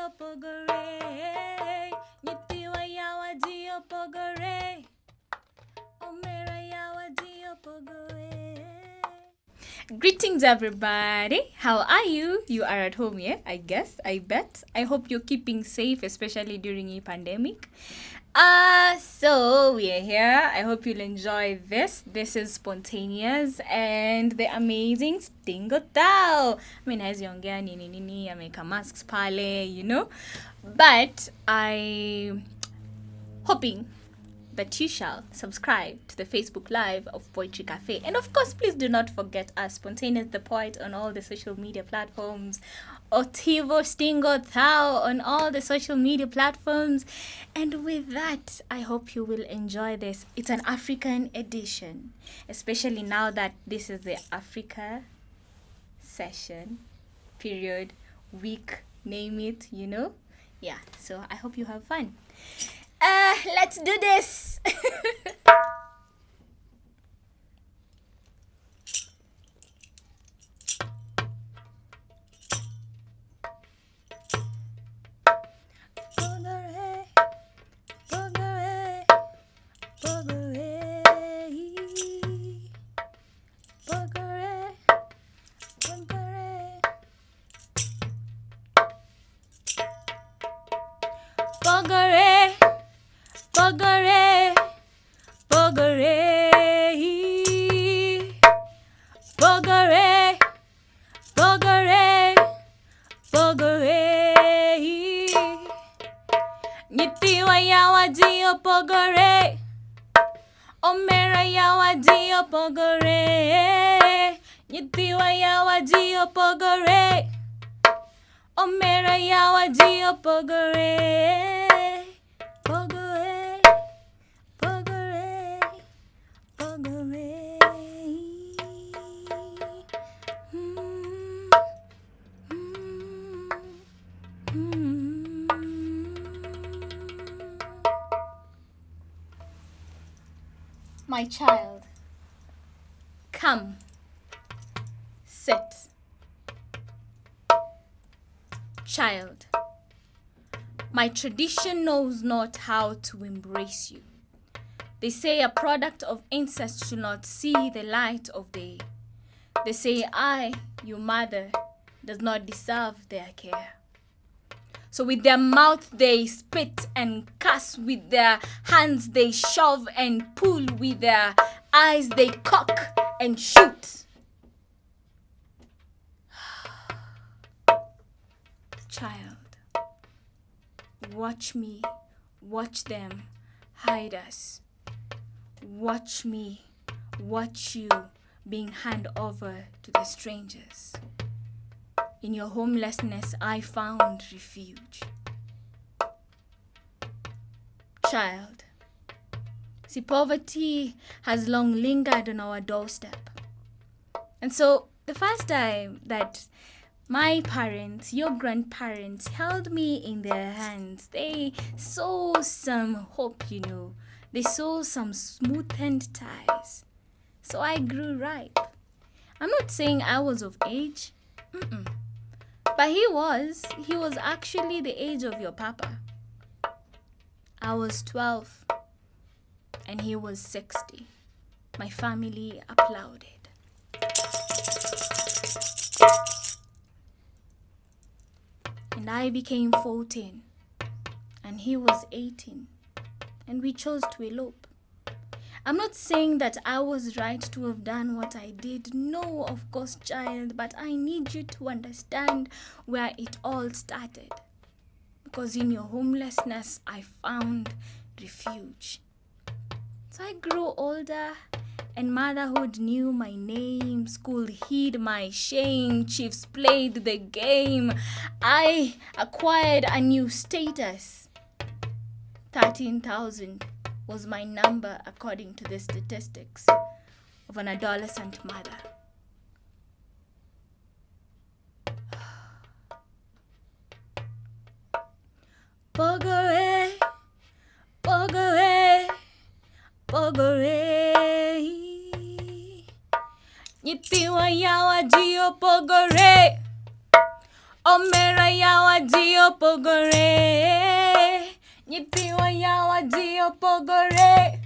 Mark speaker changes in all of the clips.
Speaker 1: dio pogore. Nitiwa yawa dio pogore. Omera yawa dio pogore. Greetings, everybody. How are you? You are at home, yeah? I guess, I bet. I hope you're keeping safe, especially during a pandemic. So we are here. I hope you'll enjoy this. This is Spontaneous and the amazing Stingo Tao. I mean, as yongea nini, I make a masks pale, you know. But I'm hoping that you shall subscribe to the Facebook Live of Poetry Café. And of course, please do not forget us, Spontaneous the Poet, on all the social media platforms, Otivo Stingo Thao on all the social media platforms. And with that, I hope you will enjoy this. It's an African edition, especially now that this is the Africa session, period, week, name it, you know? Yeah, so I hope you have fun. Let's do this. Bogare, bogare, bogare, bogare, bogare. Nitiwa yawa dio bogare, omera yawa dio bogare. Nitiwa yawa dio bogare, omera yawa dio bogare. My child, come, sit. Child, my tradition knows not how to embrace you. They say a product of incest should not see the light of day. They say I, your mother, does not deserve their care. So with their mouth they spit and curse, with their hands they shove and pull, with their eyes they cock and shoot. Child, watch me, watch them, hide us. Watch me, watch you being handed over to the strangers. In your homelessness, I found refuge. Child, see, poverty has long lingered on our doorstep. And so the first time that my parents, your grandparents, held me in their hands, they saw some hope, you know. They saw some smoothened ties. So I grew ripe. I'm not saying I was of age. But he was actually the age of your papa. I was 12 and he was 60. My family applauded. And I became 14 and he was 18 and we chose to elope. I'm not saying that I was right to have done what I did. No, of course, child, but I need you to understand where it all started. Because in your homelessness, I found refuge. So I grew older and motherhood knew my name. School hid my shame. Chiefs played the game. I acquired a new status. 13,000 was my number according to the statistics of an adolescent mother. Pogore, pogore, pogore. Nitiwa yawa dio pogore. Ome Omera yawa dio pogore. Nyithiwa yawa dio pogore.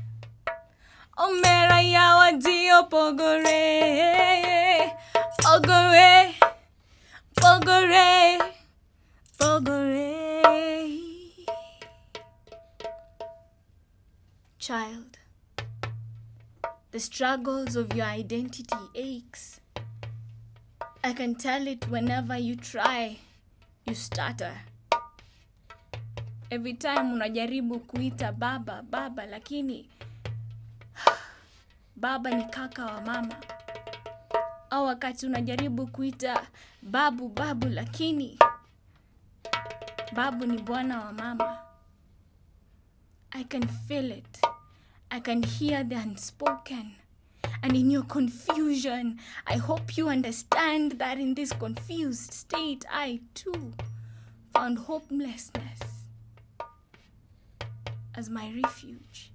Speaker 1: Omera yawa dio pogore. Pogore. Pogore. Pogore. Child, the struggles of your identity aches. I can tell it whenever you try, you stutter. Every time unajaribu kuita baba, baba, lakini baba ni kaka wa mama. Au wakati unajaribu kuita babu, babu, lakini babu ni bwana wa mama. I can feel it. I can hear the unspoken. And in your confusion, I hope you understand that in this confused state, I too found hopelessness as my refuge.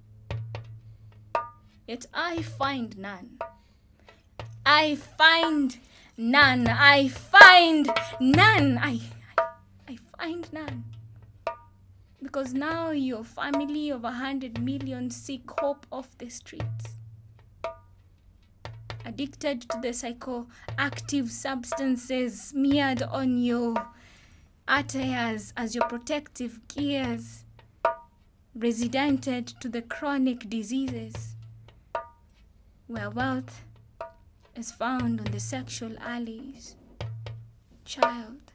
Speaker 1: Yet I find none. I find none. I find none. I find none. Because now your family of 100 million seek hope off the streets. Addicted to the psychoactive substances smeared on your arteries as your protective gears. Residented to the chronic diseases where wealth is found on the sexual alleys. Child,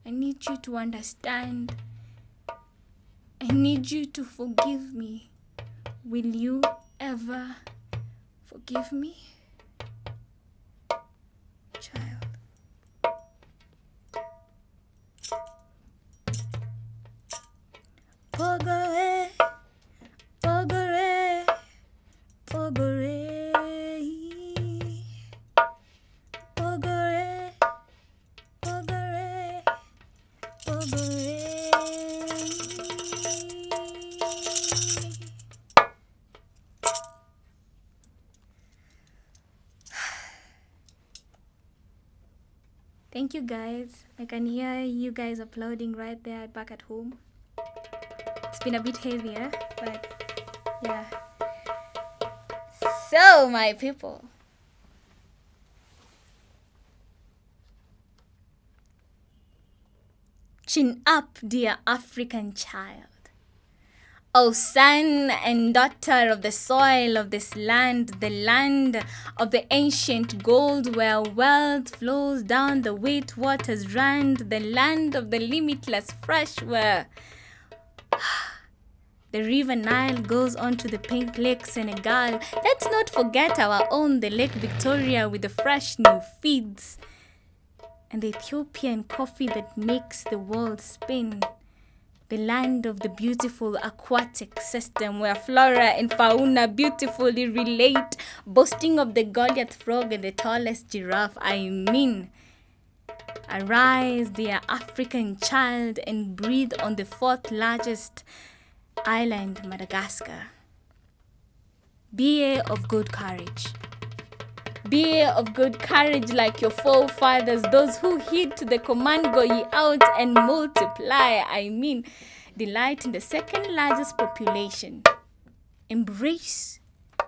Speaker 1: I need you to understand. I need you to forgive me. Will you ever forgive me? Child. Pogore, pogore, pogore, pogore, pogore, pogore. Thank you guys. I can hear you guys applauding right there back at home. It's been a bit heavier, but yeah. So, my people, chin up, dear African child. O son and daughter of the soil of this land, the land of the ancient gold where wealth flows down the wet waters run, the land of the limitless fresh where the river Nile goes on to the pink lake Senegal. Let's not forget our own, the Lake Victoria with the fresh new feeds and the Ethiopian coffee that makes the world spin. The land of the beautiful aquatic system where flora and fauna beautifully relate, boasting of the Goliath frog and the tallest giraffe. I mean, arise, dear African child, and breathe on the fourth largest island, Madagascar. Be of good courage. Be of good courage like your forefathers, those who heed to the command, go ye out and multiply. I mean, delight in the second largest population. Embrace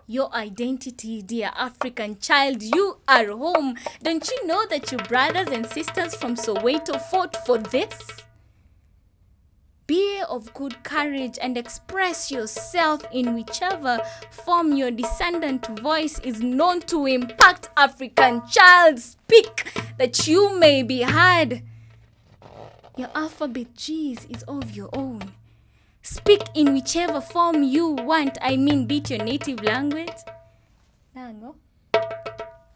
Speaker 1: your identity, dear African child. You are home. Don't you know that your brothers and sisters from Soweto fought for this? Be of good courage and express yourself in whichever form your descendant voice is known to impact. African child, speak that you may be heard. Your alphabet G's is of your own. Speak in whichever form you want. I mean, be it your native language. Nango.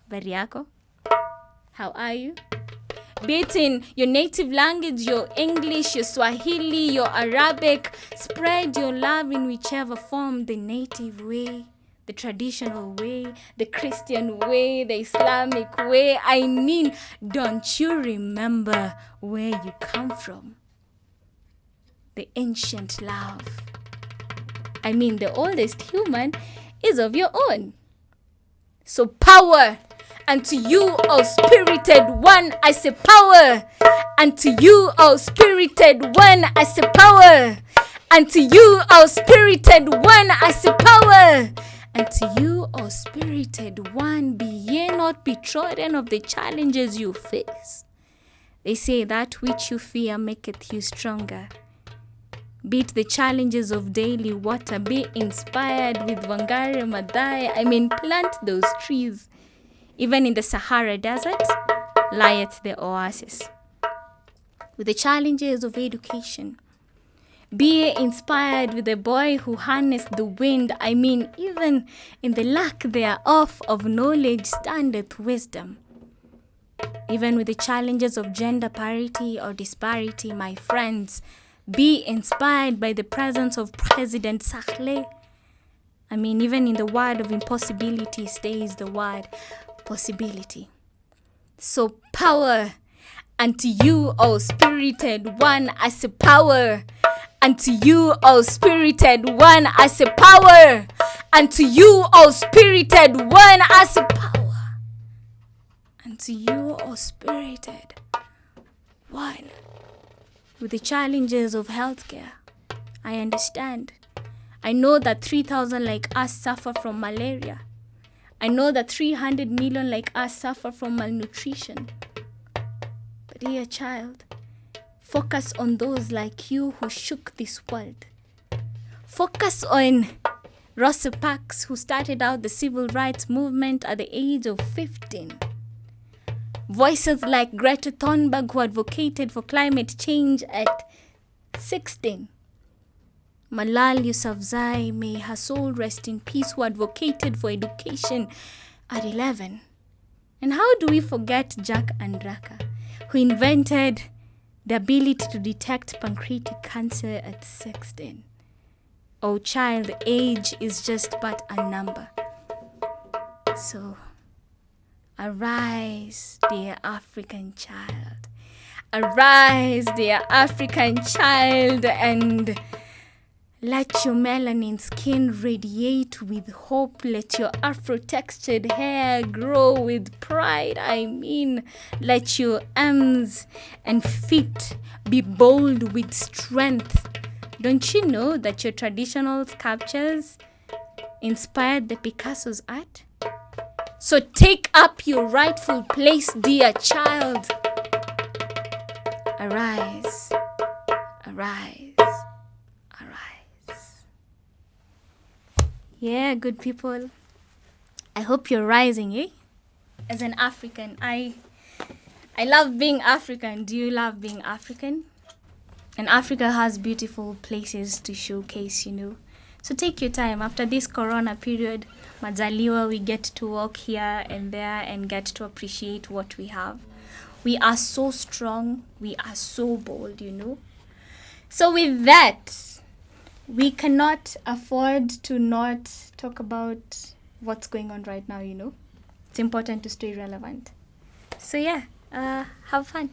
Speaker 1: Bariako. How are you? Be it in your native language, your English, your Swahili, your Arabic. Spread your love in whichever form, the native way, the traditional way, the Christian way, the Islamic way. I mean, don't you remember where you come from? The ancient love. I mean, the oldest human is of your own. So power unto you, O spirited one, I say power. Unto you, O spirited one, I say power. Unto you, O spirited one, I say power. Unto you, O spirited one, be ye not betrothed of the challenges you face. They say that which you fear maketh you stronger. Beat the challenges of daily water. Be inspired with Wangari Maathai. Plant those trees. Even in the Sahara Desert, lieth the oasis. With the challenges of education, be inspired with the boy who harnessed the wind. Even in the lack thereof of knowledge standeth wisdom. Even with the challenges of gender parity or disparity, my friends, be inspired by the presence of President Sahle. Even in the word of impossibility stays the word possibility. So power unto you, O spirited one, I say power. Unto you, O spirited one, I say power. Unto you, O spirited one, I say power. Unto you, O spirited one. With the challenges of healthcare, I understand. I know that 3,000 like us suffer from malaria. I know that 300 million like us suffer from malnutrition. But dear child, focus on those like you who shook this world. Focus on Rosa Parks, who started out the civil rights movement at the age of 15. Voices like Greta Thunberg, who advocated for climate change at 16. Malala Yousafzai, may her soul rest in peace, who advocated for education at 11. And how do we forget Jack Andraka, who invented the ability to detect pancreatic cancer at 16? Oh child, age is just but a number. So arise, dear African child. Arise, dear African child, and let your melanin skin radiate with hope. Let your Afro-textured hair grow with pride. Let your arms and feet be bold with strength. Don't you know that your traditional sculptures inspired the Picasso's art? So take up your rightful place, dear child. Arise, arise, arise. Yeah, good people. I hope you're rising, eh? As an African, I love being African. Do you love being African? And Africa has beautiful places to showcase, So take your time. After this corona period, Majaliwa, we get to walk here and there and get to appreciate what we have. We are so strong. We are so bold, So with that, we cannot afford to not talk about what's going on right now, It's important to stay relevant. So yeah, have fun.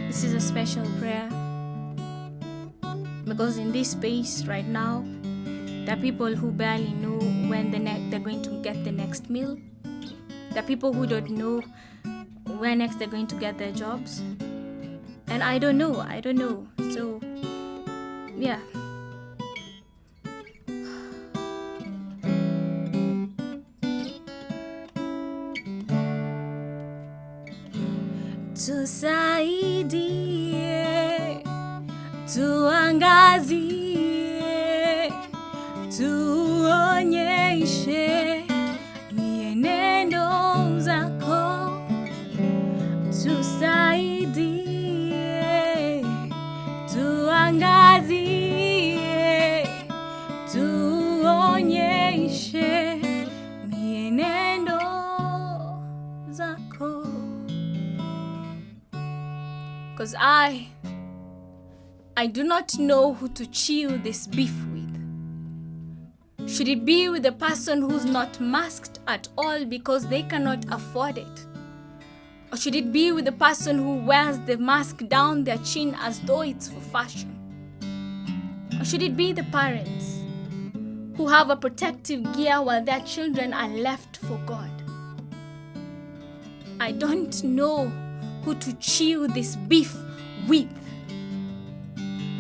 Speaker 1: This is a special prayer because in this space right now, there are people who barely know when they're going to get the next meal. There are people who don't know where next they're going to get their jobs. And I don't know. So, yeah. tusaidie, tuangazie, tuonyeshe mienendo zako. Tusaidie, tuangazie, tuonyeshe mienendo zako. 'Cause I do not know who to chew this beef with. Should it be with the person who's not masked at all because they cannot afford it? Or should it be with the person who wears the mask down their chin as though it's for fashion? Or should it be the parents who have a protective gear while their children are left for God? I don't know who to chew this beef with.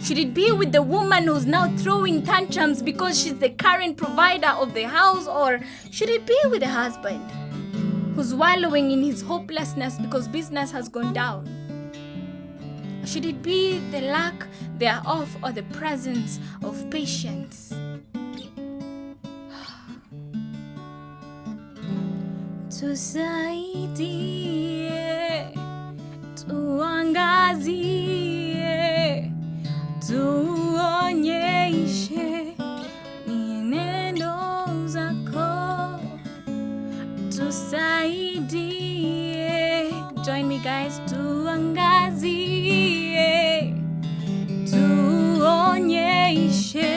Speaker 1: Should it be with the woman who's now throwing tantrums because she's the current provider of the house? Or should it be with the husband who's wallowing in his hopelessness because business has gone down? Or should it be the lack thereof or the presence of patience? Tusaidie, tuangazie, tuonyeshe mienendo zako. Tusaidie, join me guys, tuangazie, tuonyeshe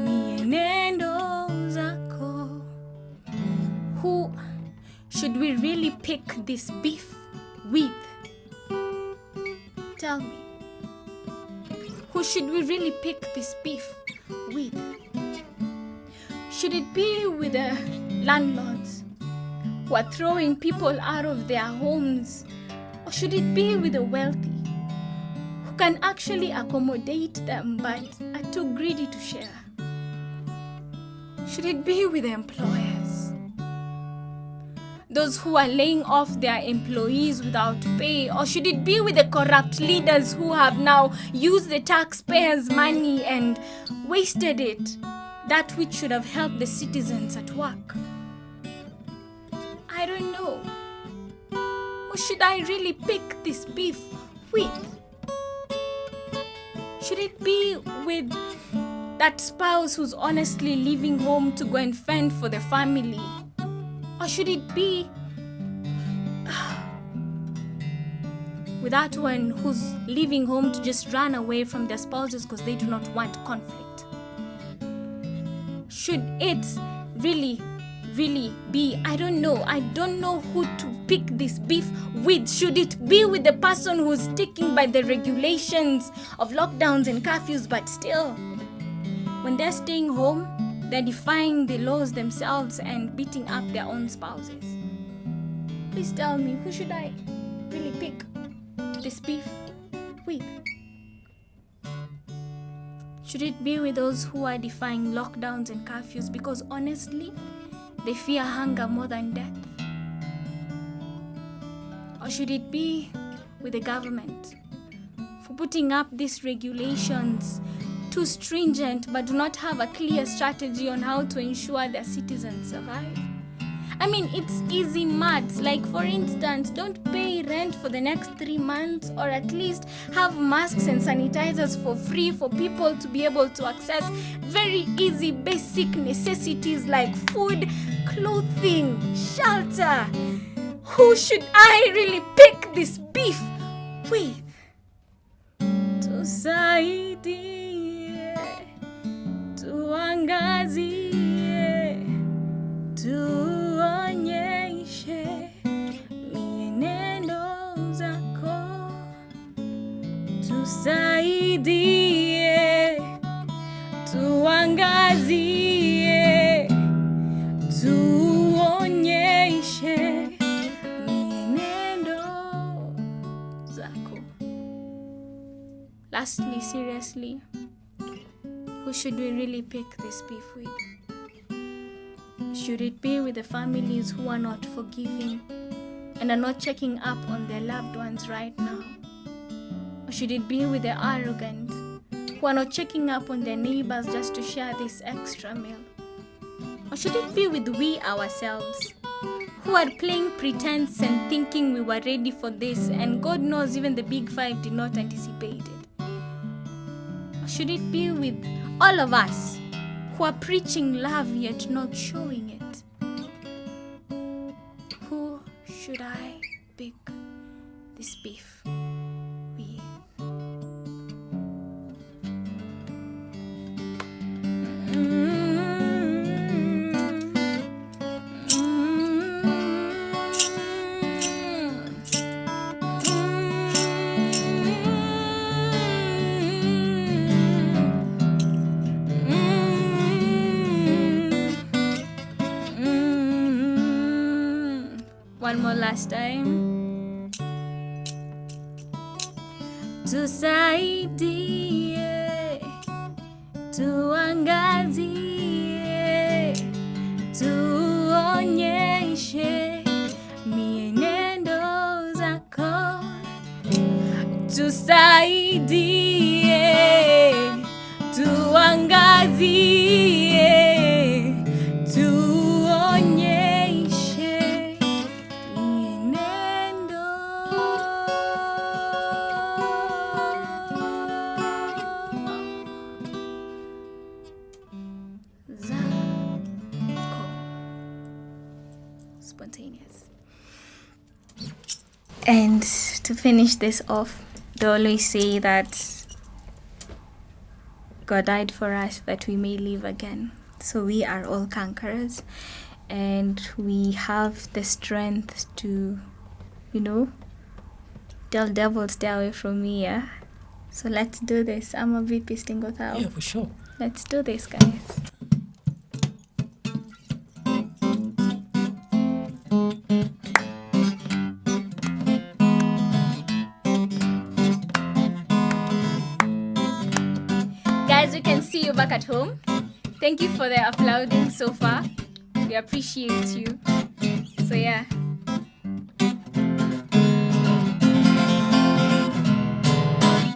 Speaker 1: mienendo zako. Who should we really pick this beef with? Tell me. Who should we really pick this beef with? Should it be with the landlords who are throwing people out of their homes? Or should it be with the wealthy who can actually accommodate them but are too greedy to share? Should it be with the employers, those who are laying off their employees without pay? Or should it be with the corrupt leaders who have now used the taxpayers' money and wasted it, that which should have helped the citizens at work? I don't know. Who should I really pick this beef with? Should it be with that spouse who's honestly leaving home to go and fend for the family? Or should it be with that one who's leaving home to just run away from their spouses because they do not want conflict? Should it really be? I don't know. I don't know who to pick this beef with. Should it be with the person who's sticking by the regulations of lockdowns and curfews, but still, when they're staying home, they're defying the laws themselves and beating up their own spouses? Please tell me, who should I really pick this beef with? Should it be with those who are defying lockdowns and curfews because honestly, they fear hunger more than death? Or should it be with the government for putting up these regulations too stringent but do not have a clear strategy on how to ensure their citizens survive? I mean, it's easy maths. Like, for instance, don't pay rent for the next 3 months, or at least have masks and sanitizers for free for people to be able to access very easy basic necessities like food, clothing, shelter. Who should I really pick this beef with? Tusaidie, tuangazie, tuonyeshe mienendo zako. Tusaidie, tuangazie, tuonyeshe mienendo zako. Lastly, seriously, who should we really pick this beef with? Should it be with the families who are not forgiving? and are not checking up on their loved ones right now? Or should it be with the arrogant who are not checking up on their neighbors just to share this extra meal? Or should it be with we ourselves who are playing pretense and thinking we were ready for this, and God knows even the big five did not anticipate it? Or should it be with all of us who are preaching love yet not showing it? Who should I pick this beef with? One more last time. Tusaidie, tuangazie, tuonyeshe mienendo zako. Tusaidie, tuangazie, tuonyeshe mienendo zako. Spontaneous. And to finish this off, they always say that God died for us that we may live again. So we are all conquerors, and we have the strength to, tell devil stay away from me, yeah? So let's do this. I'm a VP Stingothao.
Speaker 2: Yeah, for sure.
Speaker 1: Let's do this, guys. Guys, we can see you back at home. Thank you for the applauding so far. We appreciate you. So yeah.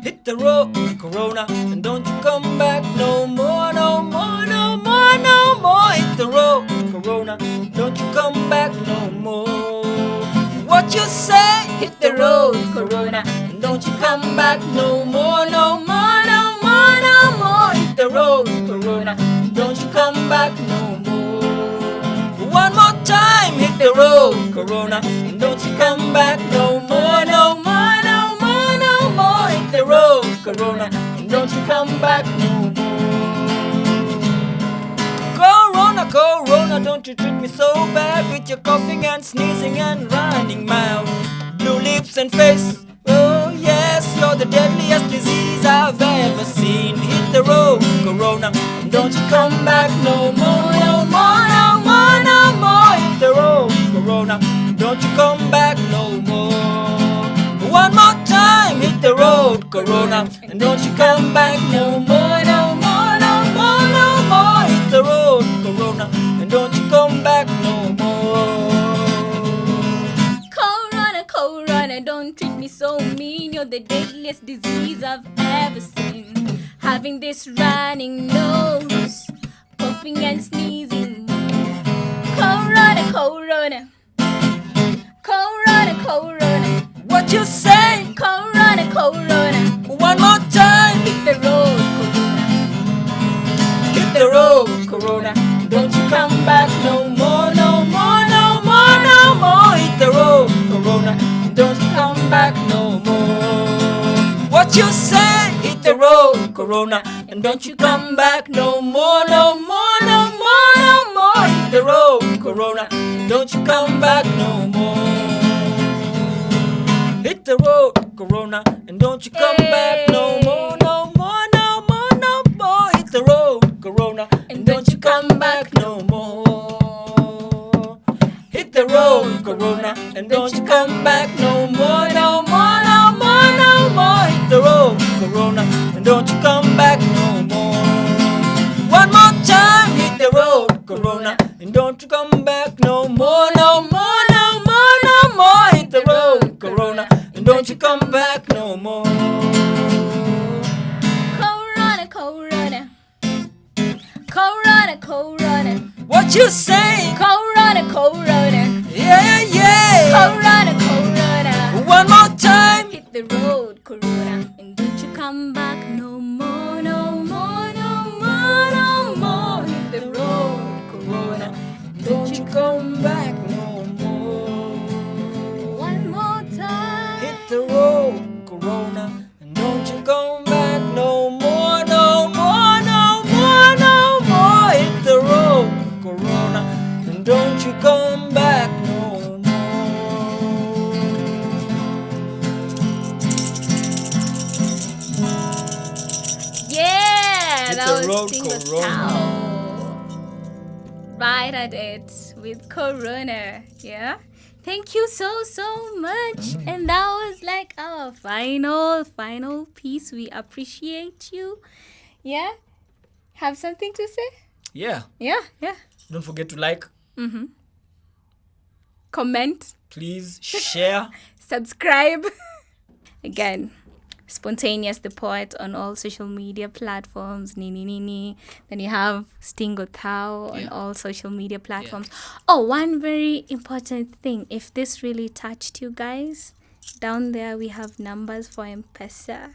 Speaker 2: Hit the road, Corona, and don't you come back no more, no more, no more, no more. Hit the road, Corona, don't you come back no more. What you say? Hit the road, Corona, and don't you come back no more, no more, no more, no more. Hit the road, Corona, don't you come back no more. One more time, hit the road, Corona, and don't you come back no more, no more, no more, no more. Hit the road, Corona, and don't you come back no more. Corona, Corona, don't you treat me so bad with your coughing and sneezing and running mouth, blue lips and face. Oh yes, you're the deadliest disease I've ever seen. Hit the road, Corona, and don't you come back no more, no more, no more, no more. Hit the road, Corona, don't you come back no more. One more time, hit the road, Corona, and don't you come back no more, no more, no more, no more. Hit the road, Corona, and don't you come back no more.
Speaker 1: Corona, Corona, don't treat me so mean. You're the deadliest disease I've ever seen. Having this running nose, coughing and sneezing. Corona, Corona, Corona, Corona.
Speaker 2: What you say?
Speaker 1: Corona, Corona.
Speaker 2: One more time.
Speaker 1: Hit the road, Corona.
Speaker 2: Hit the road, Corona. Don't you come back no more, no more, no more, no more. Hit the road, Corona. Don't you come back no more. What you say? Hit the road, Corona, and don't you come back no more, no more, no more, no more. Hit the road, Corona. Don't you come back no more. Hit the road, Corona, and don't you come back no more, no more, no more, no more. Hit the road, Corona, and don't you come back no more. Hit the road, Corona, and don't you come back no more, no more, no more, no more. Hit the road, Corona, and don't you come back no more. One more time, hit the road, Corona, and don't you come back no more, no more, no more, no more.
Speaker 1: Corona, corona.
Speaker 2: What you say?
Speaker 1: Corona, corona.
Speaker 2: Yeah, yeah.
Speaker 1: Corona, corona.
Speaker 2: One more time.
Speaker 1: Hit the road, corona. And don't you come back no more, no more, no more, no more. Hit the road, corona.
Speaker 2: Don't you come back no more.
Speaker 1: One more time.
Speaker 2: Hit the road, Corona, and don't you come back no more, no more, no more, no more. Hit the road, Corona, and don't you come back no more.
Speaker 1: Yeah,
Speaker 2: Hit
Speaker 1: that
Speaker 2: the
Speaker 1: was
Speaker 2: road,
Speaker 1: Single
Speaker 2: Corona.
Speaker 1: Cow. Right at it with Corona. Yeah. Thank you so much. And that was like our final piece. We appreciate you. Yeah. Have something to say?
Speaker 2: Yeah,
Speaker 1: Yeah.
Speaker 2: don't forget to like,
Speaker 1: Comment,
Speaker 2: please share.
Speaker 1: subscribe. Again, Spontaneous the Poet on all social media platforms. Ni. Then you have Stingo Tao on all social media platforms. Oh, one very important thing. If this really touched you guys, down there we have numbers for M-Pesa.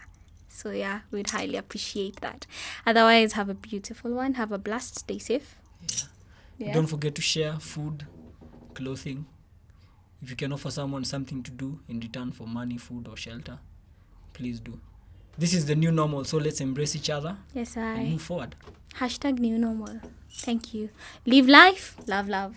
Speaker 1: So yeah, we'd highly appreciate that. Otherwise, have a beautiful one. Have a blast. Stay safe. Yeah.
Speaker 2: Don't forget to share food, clothing. If you can offer someone something to do in return for money, food, or shelter, please do. This is the new normal, so let's embrace each other
Speaker 1: Yes,
Speaker 2: and move forward.
Speaker 1: #new normal. Thank you. Live life. Love.